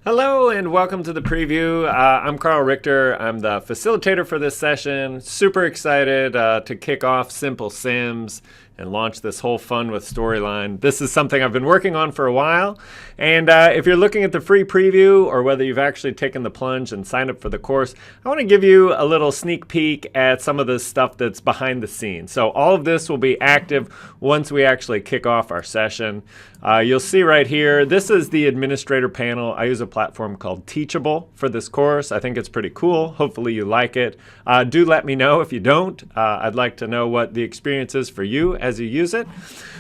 Hello and welcome to the preview. I'm Karl Richter. I'm the facilitator for this session. Super excited to kick off Simple Sims and launch this whole fun with storyline. This is something I've been working on for a while. And if you're looking at the free preview or whether you've actually taken the plunge and signed up for the course, I want to give you a little sneak peek at some of the stuff that's behind the scenes. So all of this will be active once we actually kick off our session. You'll see right here, this is the administrator panel. I use a platform called Teachable for this course. I think it's pretty cool. Hopefully you like it. Do let me know if you don't. I'd like to know what the experience is for you as you use it.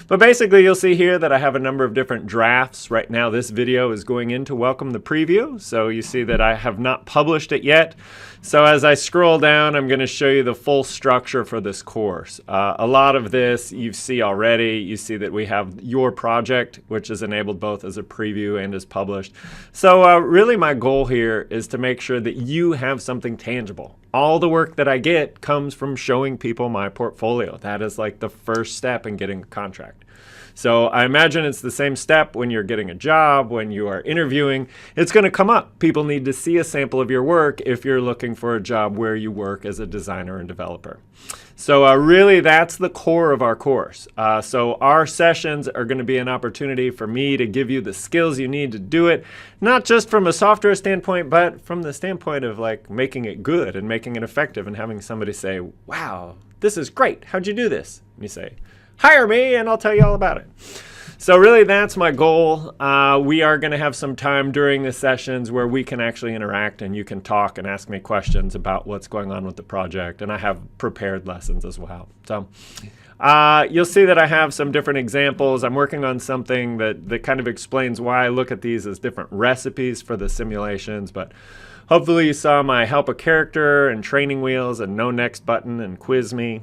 But basically you'll see here that I have a number of different drafts. Right now this video is going in to welcome the preview. So you see that I have not published it yet. So as I scroll down, I'm going to show you the full structure for this course. A lot of this you see already. You see that we have your project, which is enabled both as a preview and as published. So really my goal here is to make sure that you have something tangible. All the work that I get comes from showing people my portfolio. That is like the first step in getting a contract. So I imagine it's the same step when you're getting a job, when you are interviewing. It's going to come up. People need to see a sample of your work if you're looking for a job where you work as a designer and developer. So really that's the core of our course. So our sessions are going to be an opportunity for me to give you the skills you need to do it, not just from a software standpoint, but from the standpoint of like making it good and making it effective and having somebody say, wow, this is great. How'd you do this? And you say, hire me and I'll tell you all about it. So really that's my goal. We are going to have some time during the sessions where we can actually interact and you can talk and ask me questions about what's going on with the project. And I have prepared lessons as well. So you'll see that I have some different examples. I'm working on something that kind of explains why I look at these as different recipes for the simulations. But hopefully you saw my help a character and training wheels and no next button and quiz me.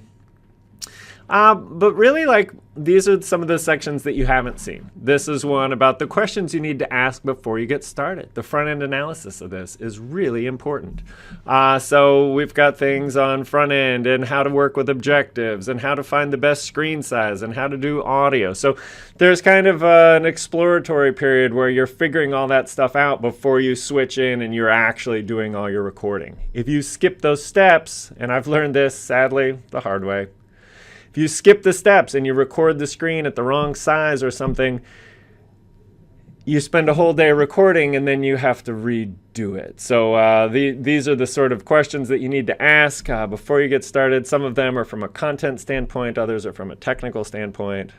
But really, like, these are some of the sections that you haven't seen. This is one about the questions you need to ask before you get started. The front-end analysis of this is really important. So we've got things on front-end and how to work with objectives and how to find the best screen size and how to do audio. So there's kind of an exploratory period where you're figuring all that stuff out before you switch in and you're actually doing all your recording. If you skip those steps, and I've learned this, sadly, the hard way, if you skip the steps and you record the screen at the wrong size or something, you spend a whole day recording and then you have to redo it. So these are the sort of questions that you need to ask before you get started. Some of them are from a content standpoint, others are from a technical standpoint.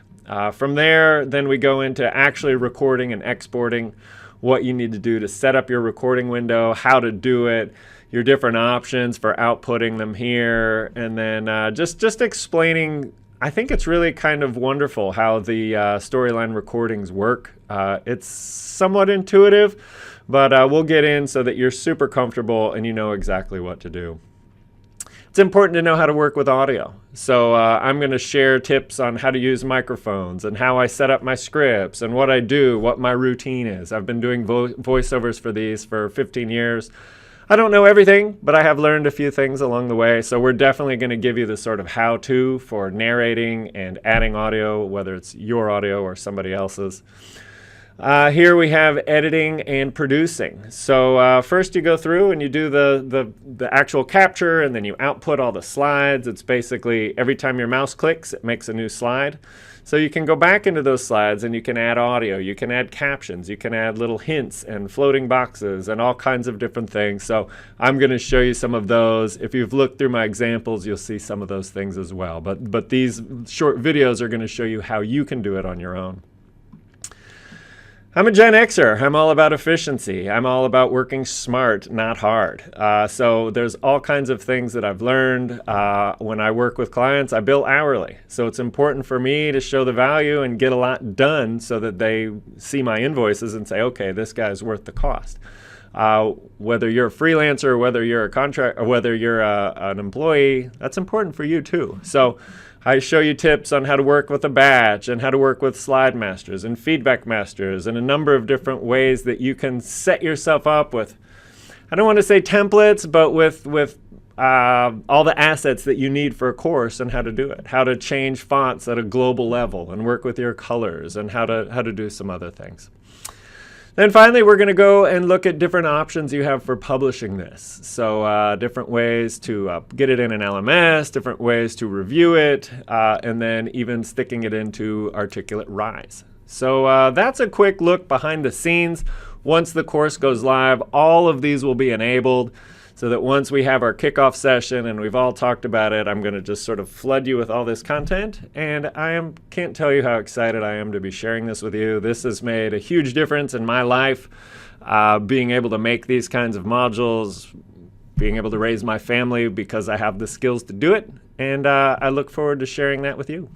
From there, then we go into actually recording and exporting, what you need to do to set up your recording window, how to do it, your different options for outputting them here, and then just explaining. I think it's really kind of wonderful how the storyline recordings work. It's somewhat intuitive, but we'll get in so that you're super comfortable and you know exactly what to do. It's important to know how to work with audio. So I'm going to share tips on how to use microphones and how I set up my scripts and what I do, what my routine is. I've been doing voiceovers for these for 15 years. I don't know everything, but I have learned a few things along the way. So we're definitely going to give you the sort of how-to for narrating and adding audio, whether it's your audio or somebody else's. Here we have editing and producing. So first you go through and you do the actual capture, and then you output all the slides. It's basically every time your mouse clicks, it makes a new slide. So you can go back into those slides and you can add audio, you can add captions, you can add little hints and floating boxes and all kinds of different things. So I'm going to show you some of those. If you've looked through my examples, you'll see some of those things as well. But these short videos are going to show you how you can do it on your own. I'm a Gen Xer. I'm all about efficiency. I'm all about working smart, not hard. So there's all kinds of things that I've learned. When I work with clients, I bill hourly. So it's important for me to show the value and get a lot done so that they see my invoices and say, okay, this guy's worth the cost. Whether you're a freelancer, whether you're a contract, or whether you're an employee, that's important for you too. So I show you tips on how to work with a batch and how to work with slide masters and feedback masters and a number of different ways that you can set yourself up with, I don't want to say templates, but with all the assets that you need for a course and how to do it, how to change fonts at a global level and work with your colors and how to do some other things. Then finally, we're going to go and look at different options you have for publishing this. So different ways to get it in an LMS, different ways to review it, and then even sticking it into Articulate Rise. So that's a quick look behind the scenes. Once the course goes live, all of these will be enabled so that once we have our kickoff session and we've all talked about it, I'm going to just sort of flood you with all this content. And can't tell you how excited I am to be sharing this with you. This has made a huge difference in my life, being able to make these kinds of modules, being able to raise my family because I have the skills to do it. And I look forward to sharing that with you.